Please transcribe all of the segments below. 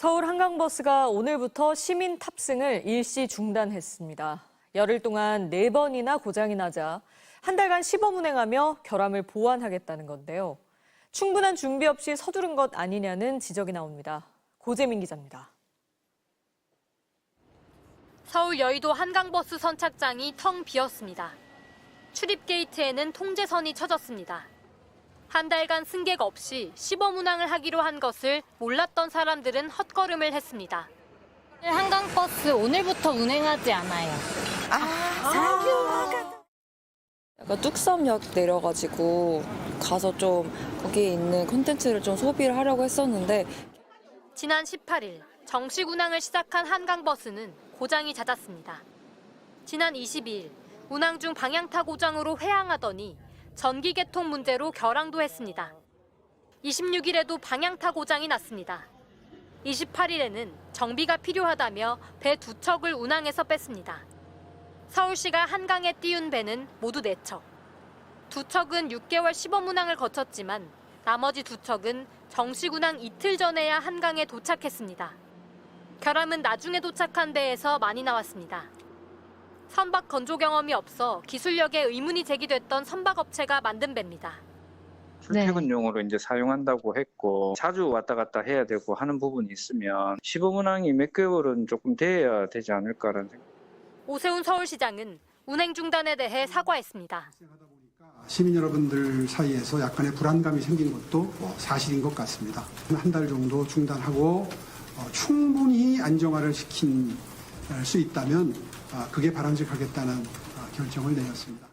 서울 한강버스가 오늘부터 시민 탑승을 일시 중단했습니다. 열흘 동안 4번이나 고장이 나자 한 달간 시범 운행하며 결함을 보완하겠다는 건데요. 충분한 준비 없이 서두른 것 아니냐는 지적이 나옵니다. 고재민 기자입니다. 서울 여의도 한강버스 선착장이 텅 비었습니다. 출입 게이트에는 통제선이 쳐졌습니다. 한 달간 승객 없이 시범 운항을 하기로 한 것을 몰랐던 사람들은 헛걸음을 했습니다. 한강버스 오늘부터 운행하지 않아요. 약간 뚝섬역 내려가지고 가서 좀 거기에 있는 콘텐츠를 좀 소비를 하려고 했었는데 지난 18일 정식 운항을 시작한 한강버스는 고장이 잦았습니다. 지난 22일 운항 중 방향타 고장으로 회항하더니 전기 개통 문제로 결항도 했습니다. 26일에도 방향타 고장이 났습니다. 28일에는 정비가 필요하다며 배 2척을 운항해서 뺐습니다. 서울시가 한강에 띄운 배는 모두 4척. 2척은 6개월 시범 운항을 거쳤지만 나머지 2척은 정식 운항 이틀 전에야 한강에 도착했습니다. 결함은 나중에 도착한 배에서 많이 나왔습니다. 선박 건조 경험이 없어 기술력에 의문이 제기됐던 선박업체가 만든 배입니다. 출퇴근용으로 이제 사용한다고 했고 자주 왔다 갔다 해야 되고 하는 부분이 있으면 시범 운항이 몇 개월은 조금 돼야 되지 않을까라는 생각. 오세훈 서울시장은 운행 중단에 대해 사과했습니다. 시민 여러분들 사이에서 약간의 불안감이 생기는 것도 사실인 것 같습니다. 한 달 정도 중단하고 충분히 안정화를 시킬 수 있다면 그게 바람직하겠다는 결정을 내렸습니다.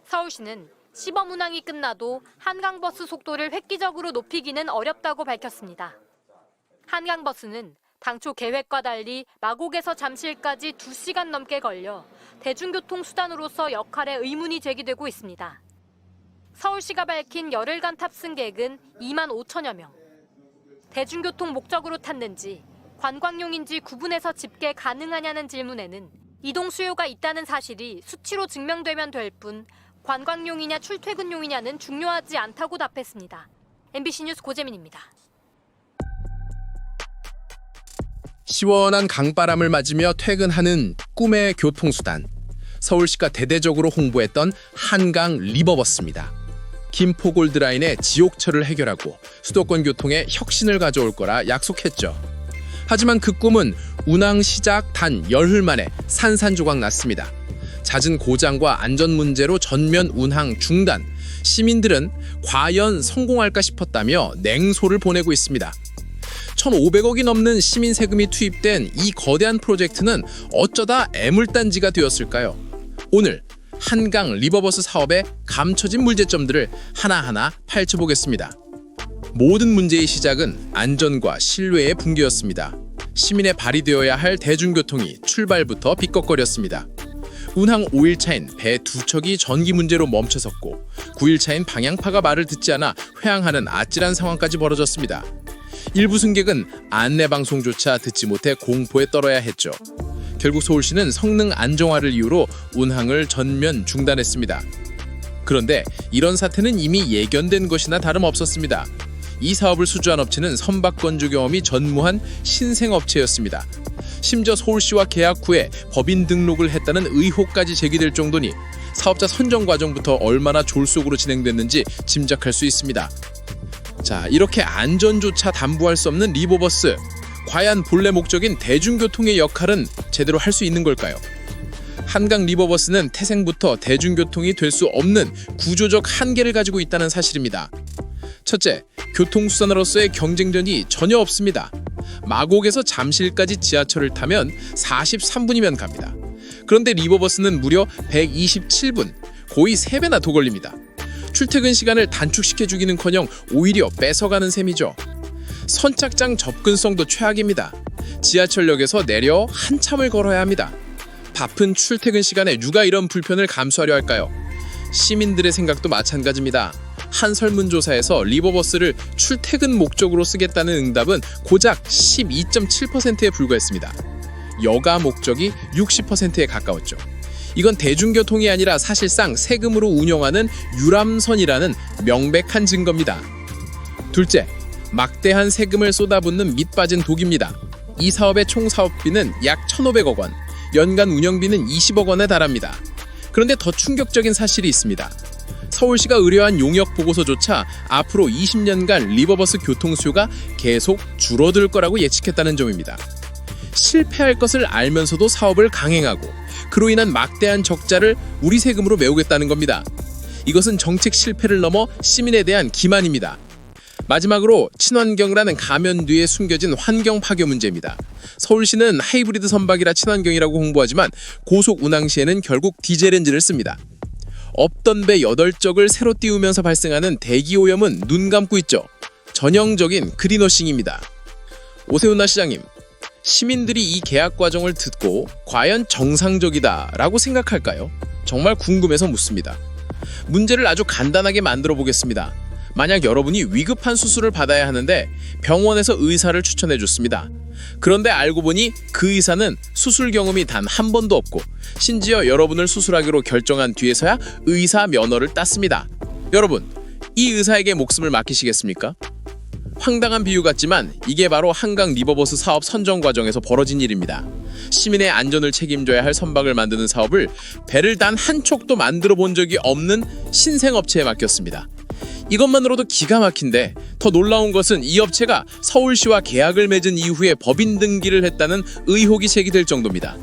서울시는 시범 운항이 끝나도 한강버스 속도를 획기적으로 높이기는 어렵다고 밝혔습니다. 한강버스는 당초 계획과 달리 마곡에서 잠실까지 2시간 넘게 걸려 대중교통 수단으로서 역할에 의문이 제기되고 있습니다. 서울시가 밝힌 열흘간 탑승객은 2만 5천여 명. 대중교통 목적으로 탔는지 관광용인지 구분해서 집계 가능하냐는 질문에는 이동 수요가 있다는 사실이 수치로 증명되면 될 뿐 관광용이냐 출퇴근용이냐는 중요하지 않다고 답했습니다. MBC 뉴스 고재민입니다. 시원한 강바람을 맞으며 퇴근하는 꿈의 교통수단. 서울시가 대대적으로 홍보했던 한강 리버버스입니다. 김포골드라인의 지옥철을 해결하고 수도권 교통에 혁신을 가져올 거라 약속했죠. 하지만 그 꿈은 운항 시작 단 열흘 만에 산산조각 났습니다. 잦은 고장과 안전 문제로 전면 운항 중단. 시민들은 과연 성공할까 싶었다며 냉소를 보내고 있습니다. 1,500억이 넘는 시민 세금이 투입된 이 거대한 프로젝트는 어쩌다 애물단지가 되었을까요? 오늘 한강 리버버스 사업의 감춰진 문제점들을 하나하나 파헤쳐보겠습니다. 모든 문제의 시작은 안전과 신뢰의 붕괴였습니다. 시민의 발휘되어야 할 대중교통이 출발부터 삐걱거렸습니다. 운항 5일차인 배 2척이 전기 문제로 멈춰섰고 9일차인 방향파가 말을 듣지 않아 회항하는 아찔한 상황까지 벌어졌습니다. 일부 승객은 안내방송조차 듣지 못해 공포에 떨어야 했죠. 결국 서울시는 성능 안정화를 이유로 운항을 전면 중단했습니다. 그런데 이런 사태는 이미 예견된 것이나 다름없었습니다. 이 사업을 수주한 업체는 선박 건조 경험이 전무한 신생업체였습니다. 심지어 서울시와 계약 후에 법인 등록을 했다는 의혹까지 제기될 정도니 사업자 선정 과정부터 얼마나 졸속으로 진행됐는지 짐작할 수 있습니다. 자, 이렇게 안전조차 담보할 수 없는 리버버스. 과연 본래 목적인 대중교통의 역할은 제대로 할 수 있는 걸까요? 한강 리버버스는 태생부터 대중교통이 될 수 없는 구조적 한계를 가지고 있다는 사실입니다. 첫째, 교통수단으로서의 경쟁전이 전혀 없습니다. 마곡에서 잠실까지 지하철을 타면 43분이면 갑니다. 그런데 리버버스는 무려 127분, 거의 3배나 더 걸립니다. 출퇴근 시간을 단축시켜주기는커녕 오히려 뺏어가는 셈이죠. 선착장 접근성도 최악입니다. 지하철역에서 내려 한참을 걸어야 합니다. 바쁜 출퇴근 시간에 누가 이런 불편을 감수하려 할까요? 시민들의 생각도 마찬가지입니다. 한 설문조사에서 리버버스를 출퇴근 목적으로 쓰겠다는 응답은 고작 12.7%에 불과했습니다. 여가 목적이 60%에 가까웠죠. 이건 대중교통이 아니라 사실상 세금으로 운영하는 유람선이라는 명백한 증거입니다. 둘째, 막대한 세금을 쏟아붓는 밑빠진 독입니다. 이 사업의 총 사업비는 약 1,500억 원, 연간 운영비는 20억 원에 달합니다. 그런데 더 충격적인 사실이 있습니다. 서울시가 의뢰한 용역 보고서조차 앞으로 20년간 리버버스 교통수요가 계속 줄어들 거라고 예측했다는 점입니다. 실패할 것을 알면서도 사업을 강행하고 그로 인한 막대한 적자를 우리 세금으로 메우겠다는 겁니다. 이것은 정책 실패를 넘어 시민에 대한 기만입니다. 마지막으로 친환경이라는 가면 뒤에 숨겨진 환경 파괴 문제입니다. 서울시는 하이브리드 선박이라 친환경이라고 홍보하지만 고속 운항 시에는 결국 디젤 엔진을 씁니다. 없던 배 8척을 새로 띄우면서 발생하는 대기 오염은 눈 감고 있죠. 전형적인 그린워싱입니다. 오세훈 시장님, 시민들이 이 계약 과정을 듣고 과연 정상적이다라고 생각할까요? 정말 궁금해서 묻습니다. 문제를 아주 간단하게 만들어 보겠습니다. 만약 여러분이 위급한 수술을 받아야 하는데 병원에서 의사를 추천해 줬습니다. 그런데 알고 보니 그 의사는 수술 경험이 단 한 번도 없고 심지어 여러분을 수술하기로 결정한 뒤에서야 의사 면허를 땄습니다. 여러분, 이 의사에게 목숨을 맡기시겠습니까? 황당한 비유 같지만 이게 바로 한강 리버버스 사업 선정 과정에서 벌어진 일입니다. 시민의 안전을 책임져야 할 선박을 만드는 사업을 배를 단 한 척도 만들어 본 적이 없는 신생업체에 맡겼습니다. 이것만으로도 기가 막힌데 더 놀라운 것은 이 업체가 서울시와 계약을 맺은 이후에 법인 등기를 했다는 의혹이 제기될 정도입니다.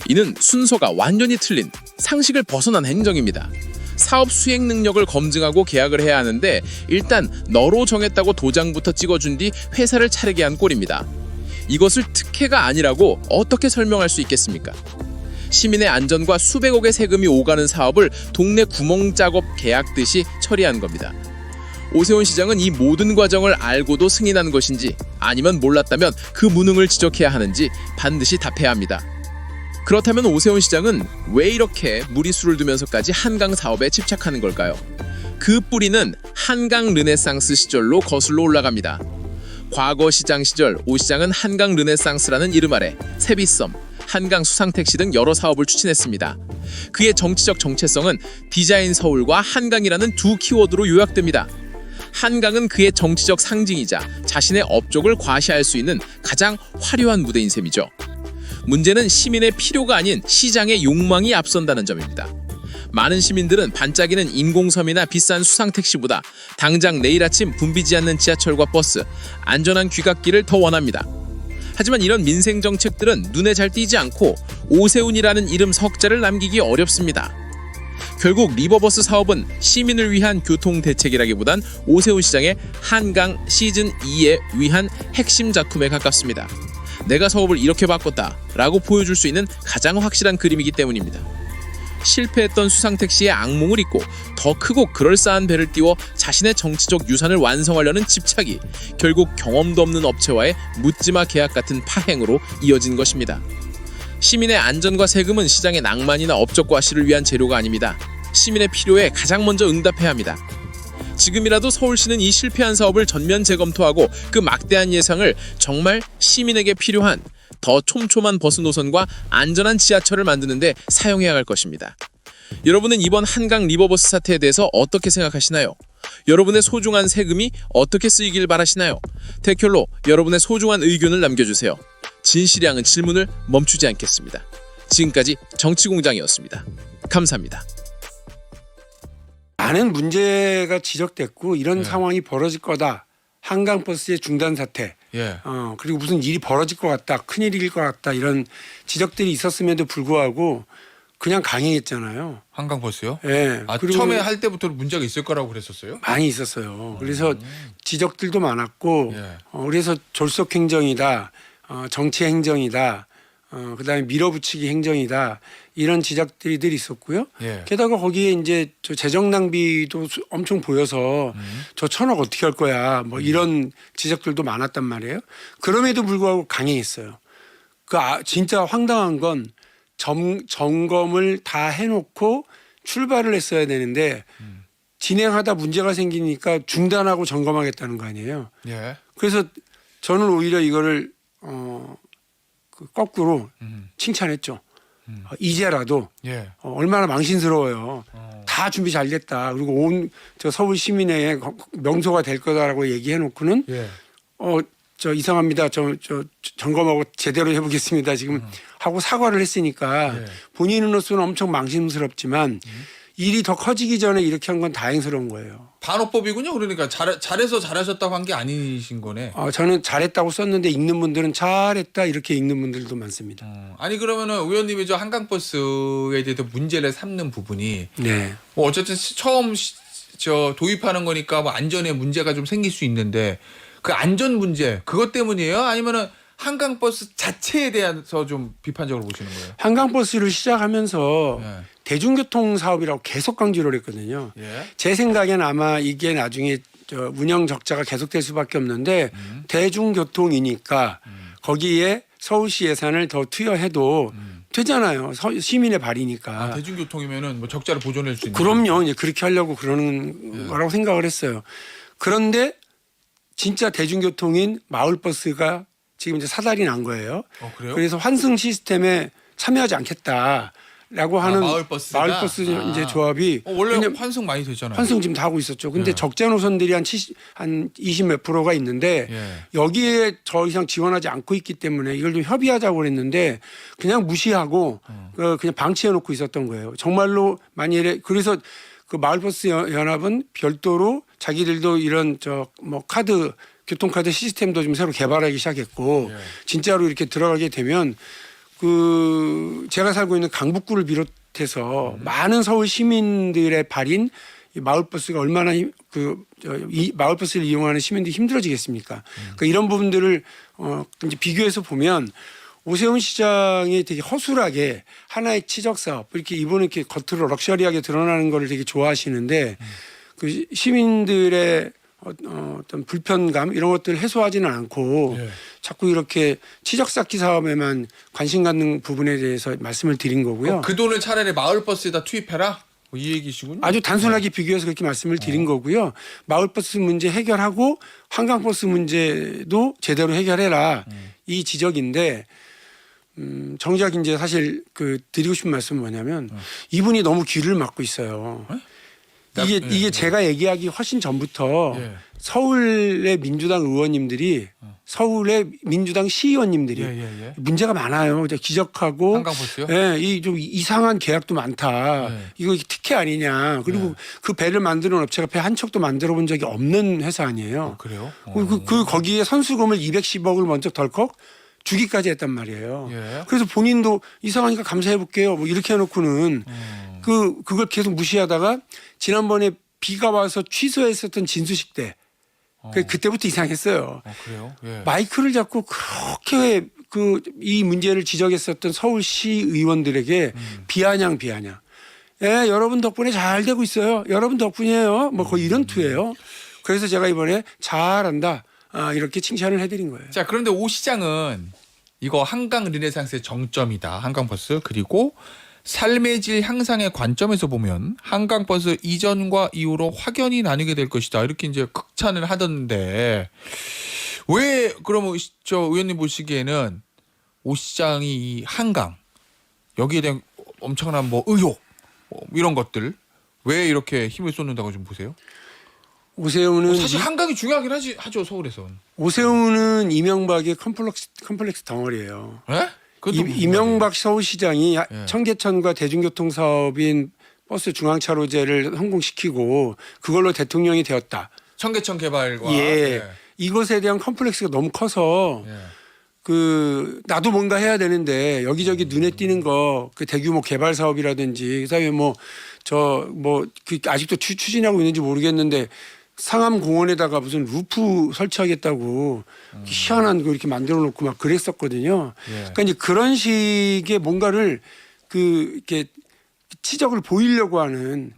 이는 순서가 완전히 틀린 상식을 벗어난 행정입니다. 사업 수행 능력을 검증하고 계약을 해야 하는데 일단 너로 정했다고 도장부터 찍어준 뒤 회사를 차리게 한 꼴입니다. 이것을 특혜가 아니라고 어떻게 설명할 수 있겠습니까? 시민의 안전과 수백억의 세금이 오가는 사업을 동네 구멍 작업 계약듯이 처리한 겁니다. 오세훈 시장은 이 모든 과정을 알고도 승인한 것인지 아니면 몰랐다면 그 무능을 지적해야 하는지 반드시 답해야 합니다. 그렇다면 오세훈 시장은 왜 이렇게 무리수를 두면서까지 한강 사업에 집착하는 걸까요? 그 뿌리는 한강 르네상스 시절로 거슬러 올라갑니다. 과거 시장 시절 오 시장은 한강 르네상스라는 이름 아래 세비섬, 한강 수상택시 등 여러 사업을 추진했습니다. 그의 정치적 정체성은 디자인 서울과 한강이라는 두 키워드로 요약됩니다. 한강은 그의 정치적 상징이자 자신의 업적을 과시할 수 있는 가장 화려한 무대인 셈이죠. 문제는 시민의 필요가 아닌 시장의 욕망이 앞선다는 점입니다. 많은 시민들은 반짝이는 인공섬이나 비싼 수상택시보다 당장 내일 아침 붐비지 않는 지하철과 버스, 안전한 귀갓길을 더 원합니다. 하지만 이런 민생 정책들은 눈에 잘 띄지 않고 오세훈이라는 이름 석자를 남기기 어렵습니다. 결국 리버버스 사업은 시민을 위한 교통 대책이라기보단 오세훈 시장의 한강 시즌2에 위한 핵심 작품에 가깝습니다. 내가 사업을 이렇게 바꿨다라고 보여줄 수 있는 가장 확실한 그림이기 때문입니다. 실패했던 수상택시의 악몽을 잊고 더 크고 그럴싸한 배를 띄워 자신의 정치적 유산을 완성하려는 집착이 결국 경험도 없는 업체와의 묻지마 계약 같은 파행으로 이어진 것입니다. 시민의 안전과 세금은 시장의 낭만이나 업적 과시를 위한 재료가 아닙니다. 시민의 필요에 가장 먼저 응답해야 합니다. 지금이라도 서울시는 이 실패한 사업을 전면 재검토하고 그 막대한 예상을 정말 시민에게 필요한 더 촘촘한 버스 노선과 안전한 지하철을 만드는 데 사용해야 할 것입니다. 여러분은 이번 한강 리버버스 사태에 대해서 어떻게 생각하시나요? 여러분의 소중한 세금이 어떻게 쓰이길 바라시나요? 댓글로 여러분의 소중한 의견을 남겨주세요. 진실이 향한 질문을 멈추지 않겠습니다. 지금까지 정치공장이었습니다. 감사합니다. 많은 문제가 지적됐고 이런 상황이 벌어질 거다. 한강버스의 중단 사태. 그리고 무슨 일이 벌어질 것 같다. 큰일일 것 같다. 이런 지적들이 있었음에도 불구하고 그냥 강행했잖아요. 한강버스요? 예. 그리고 처음에 할 때부터 문제가 있을 거라고 그랬었어요? 많이 있었어요. 그래서 지적들도 많았고 그래서 졸속 행정이다. 정치 행정이다. 그다음에 밀어붙이기 행정이다. 이런 지적들이 있었고요. 게다가 거기에 이제 저 재정 낭비도 엄청 보여서 저 1,000억 어떻게 할 거야. 뭐 이런 지적들도 많았단 말이에요. 그럼에도 불구하고 강행했어요. 진짜 황당한 건 점검을 다 해놓고 출발을 했어야 되는데 진행하다 문제가 생기니까 중단하고 점검하겠다는 거 아니에요. 그래서 저는 오히려 이거를 거꾸로 칭찬했죠. 이제라도 얼마나 망신스러워요. 다 준비 잘 됐다. 그리고 온 저 서울 시민의 명소가 될 거다라고 얘기해 놓고는 예. 저 이상합니다. 저 점검하고 제대로 해보겠습니다. 지금 하고 사과를 했으니까 예. 본인으로서는 엄청 망심스럽지만 일이 더 커지기 전에 이렇게 한 건 다행스러운 거예요. 반어법이군요. 그러니까 잘해서 잘하셨다고 한 게 아니신 거네. 저는 잘했다고 썼는데 읽는 분들은 잘했다 이렇게 읽는 분들도 많습니다. 아니 그러면은 의원님이 저 한강버스에 대해서 문제를 삼는 부분이 네. 뭐 어쨌든 처음 저 도입하는 거니까 뭐 안전에 문제가 좀 생길 수 있는데 그 안전 문제 그것 때문이에요? 아니면은 한강버스 자체에 대해서 좀 비판적으로 보시는 거예요? 한강버스를 시작하면서 예. 대중교통 사업이라고 계속 강조를 했거든요. 예. 제 생각엔 아마 이게 나중에 저 운영 적자가 계속될 수밖에 없는데 대중교통이니까 거기에 서울시 예산을 더 투여해도 되잖아요. 시민의 발이니까. 대중교통이면은 뭐 적자를 보존할 수 있는. 그럼요. 이제 그렇게 하려고 그러는 거라고 생각을 했어요. 그런데 진짜 대중교통인 마을버스가 지금 이제 사달이 난 거예요. 그래요? 그래서 환승 시스템에 참여하지 않겠다라고 하는 마을버스가? 마을버스 이제 조합이 원래 왜냐면 환승 많이 되잖아요. 환승 지금 다 하고 있었죠. 근데 예. 적재 노선들이 한 20 몇 프로가 있는데 예. 여기에 더 이상 지원하지 않고 있기 때문에 이걸 좀 협의하자고 그랬는데 그냥 무시하고 그냥 방치해 놓고 있었던 거예요. 정말로 만일에 그래서 그 마을버스 연합은 별도로 자기들도 이런 뭐 카드 교통카드 시스템도 좀 새로 개발하기 시작했고 예. 진짜로 이렇게 들어가게 되면 그 제가 살고 있는 강북구를 비롯해서 많은 서울 시민들의 발인 이 마을버스가 얼마나 이 마을버스를 이용하는 시민들이 힘들어지겠습니까? 그러니까 이런 부분들을 이제 비교해서 보면 오세훈 시장이 되게 허술하게 하나의 치적 사업 이렇게 이분은 이렇게 겉으로 럭셔리하게 드러나는 거를 되게 좋아하시는데 그 시민들의 어떤 불편감 이런 것들을 해소하지는 않고 예. 자꾸 이렇게 치적 쌓기 사업에만 관심 갖는 부분에 대해서 말씀을 드린 거고요. 그 돈을 차라리 마을버스에다 투입해라? 뭐이 얘기시군요. 아주 단순하게 비교해서 그렇게 말씀을 드린 거고요. 마을버스 문제 해결하고 한강버스 문제도 제대로 해결해라 이 지적인데 정작 이제 사실 그 드리고 싶은 말씀은 뭐냐면 이분이 너무 귀를 막고 있어요. 이게 제가 얘기하기 훨씬 전부터 예. 서울의 민주당 의원님들이 서울의 민주당 시의원님들이 예. 문제가 많아요. 이제 기적하고 한강버스요? 예, 이 좀 이상한 계약도 많다. 예. 이거 특혜 아니냐. 그리고 그 배를 만드는 업체가 배 한 척도 만들어 본 적이 없는 회사 아니에요. 그래요? 그 거기에 선수금을 210억을 먼저 덜컥 주기까지 했단 말이에요. 예. 그래서 본인도 이상하니까 감사해 볼게요. 뭐 이렇게 해놓고는 그걸 계속 무시하다가 지난번에 비가 와서 취소했었던 진수식 때 그때부터 이상했어요. 그래요? 예. 마이크를 잡고 그렇게 이 문제를 지적했었던 서울시 의원들에게 비아냥. 예, 여러분 덕분에 잘 되고 있어요. 여러분 덕분이에요. 뭐 거의 이런 투예요. 그래서 제가 이번에 잘한다. 이렇게 칭찬을 해드린 거예요. 자, 그런데 오 시장은 이거 한강 르네상스의 정점이다. 한강버스. 그리고 삶의 질 향상의 관점에서 보면 한강버스 이전과 이후로 확연히 나뉘게 될 것이다. 이렇게 이제 극찬을 하던데 왜 그러면 저 의원님 보시기에는 오 시장이 이 한강 여기에 대한 엄청난 뭐 의혹 이런 것들 왜 이렇게 힘을 쏟는다고 좀 보세요? 오세훈은 사실 한강이 중요하긴 하죠 서울에서는. 오세훈은 이명박의 컴플렉스 덩어리예요. 예? 이명박 서울시장이 예. 청계천과 대중교통 사업인 버스 중앙차로제를 성공시키고 그걸로 대통령이 되었다. 청계천 개발과 예. 이것에 대한 컴플렉스가 너무 커서 나도 뭔가 해야 되는데 여기저기 눈에 띄는 거 그 대규모 개발 사업이라든지 그다음에 그 아직도 추진하고 있는지 모르겠는데 상암 공원에다가 무슨 루프 설치하겠다고 희한한 거 이렇게 만들어 놓고 막 그랬었거든요. 그러니까 이제 그런 식의 뭔가를 이렇게 치적을 보이려고 하는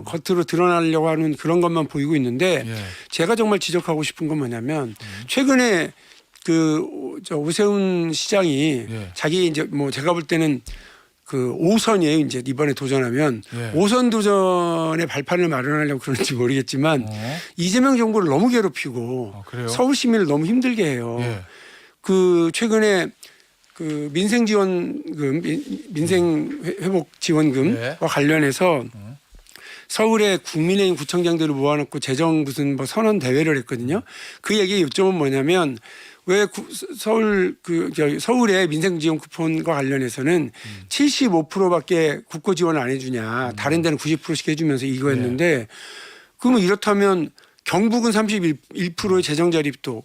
겉으로 드러나려고 하는 그런 것만 보이고 있는데 제가 정말 지적하고 싶은 건 뭐냐면 최근에 오세훈 시장이 자기 이제 뭐 제가 볼 때는 5선이에요. 이제 이번에 도전하면 5선 도전의 발판을 마련하려고 그러는지 모르겠지만 이재명 정부를 너무 괴롭히고 서울 시민을 너무 힘들게 해요. 최근에 민생 지원금, 민생 회복 지원금과 관련해서 서울에 국민의힘 구청장들을 모아놓고 재정 무슨 뭐 선언 대회를 했거든요. 그 얘기 요점은 뭐냐면 왜 서울의 민생지원 쿠폰과 관련해서는 75%밖에 국고 지원을 안 해주냐. 다른 데는 90%씩 해주면서 이거였는데 그러면 이렇다면 경북은 31%의 재정 자립도,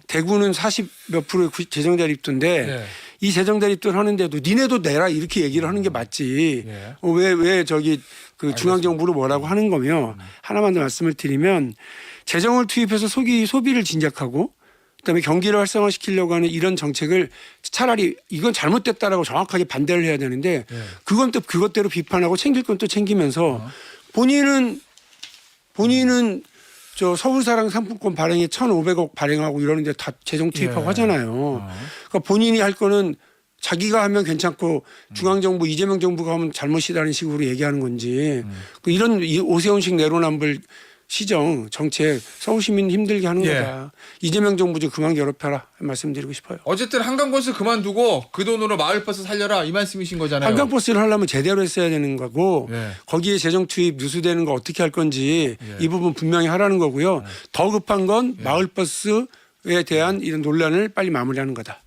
대구는 40 몇 프로의 재정 자립도인데 네. 이 재정 자립도를 하는데도 니네도 내라 이렇게 얘기를 하는 게 맞지. 네. 왜 저기 그 중앙 정부를 뭐라고 하는 거며 하나만 더 말씀을 드리면 재정을 투입해서 소비를 진작하고 그다음에 경기를 활성화시키려고 하는 이런 정책을 차라리 이건 잘못됐다라고 정확하게 반대를 해야 되는데 그건 또 그것대로 비판하고 챙길 건 또 챙기면서 본인은 저 서울사랑 상품권 발행에 1,500억 발행하고 이러는데 다 재정 투입하고 하잖아요. 그러니까 본인이 할 거는 자기가 하면 괜찮고 중앙정부 이재명 정부가 하면 잘못이라는 식으로 얘기하는 건지 이런 오세훈식 내로남불 시정 정책 서울 시민 힘들게 하는 거다. 이재명 정부 좀 그만 괴롭혀라 말씀드리고 싶어요. 어쨌든 한강버스 그만두고 그 돈으로 마을버스 살려라 이 말씀이신 거잖아요. 한강버스를 하려면 제대로 했어야 되는 거고 예. 거기에 재정 투입 누수되는 거 어떻게 할 건지 이 부분 분명히 하라는 거고요. 더 급한 건 마을버스에 대한 이런 논란을 빨리 마무리하는 거다.